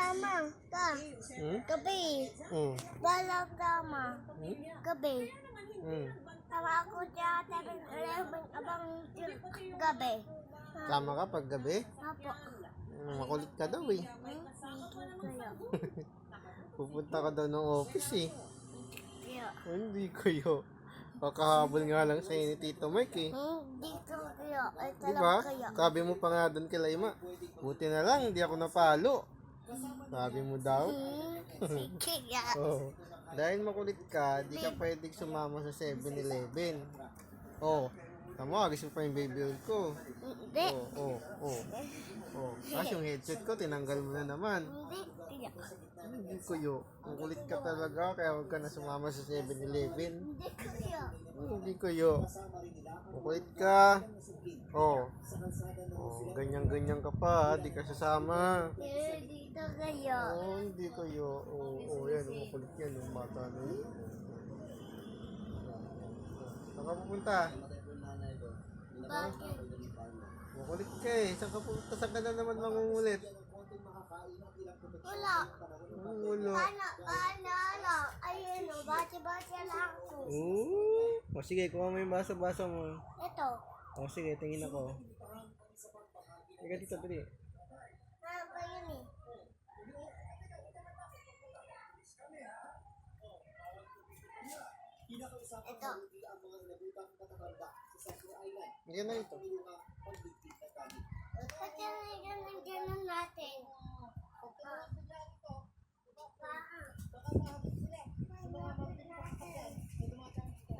tama ka. Gabi. Walang tama. Gabi. Tama ako dyan, 7-Eleven, abang gabi. Tama ka pag gabi? Apo. Makulit ka daw eh. Pupunta ka daw ng office eh. Hindi kayo. Kakahabol nga lang sa'yo ni Tito Mike eh. Hindi ko kaya. Ay, Diba? talagang kaya. Sabi mo pa nga doon kay Laima, buti na lang, hindi ako napalo. Sabi mo daw. Kaya. Oh. Dahil makulit ka, di ka pwedeng sumama sa 7-Eleven. Oh, tama, gusto pa yung baby oil ko. Hindi. Tapos yung headset ko, tinanggal mo na naman. Hindi kaya. Hindi kuyo. Makulit ka talaga, kaya huwag ka na sumama sa 7-Eleven. Hindi kaya. Hindi kuyo. Makulit ka. Oh, ganyan-ganyan ka pa, di ka sasama. Hindi kaya. Hindi kuyo. Yan, makulit yan, yung bata na yun. Saan ka pupunta? Bakit? Makulit ka eh. Saan ka pupunta? Saan ka na naman mangungulit? Wala. Wala. Ano. Ayun o, bati-bati lang ako. O sige, kuha mo yung basa-basa mo. Ito. O sige, tingin ako. Ika dito, pili. Ano ba yun eh? Ito. Ika na ito.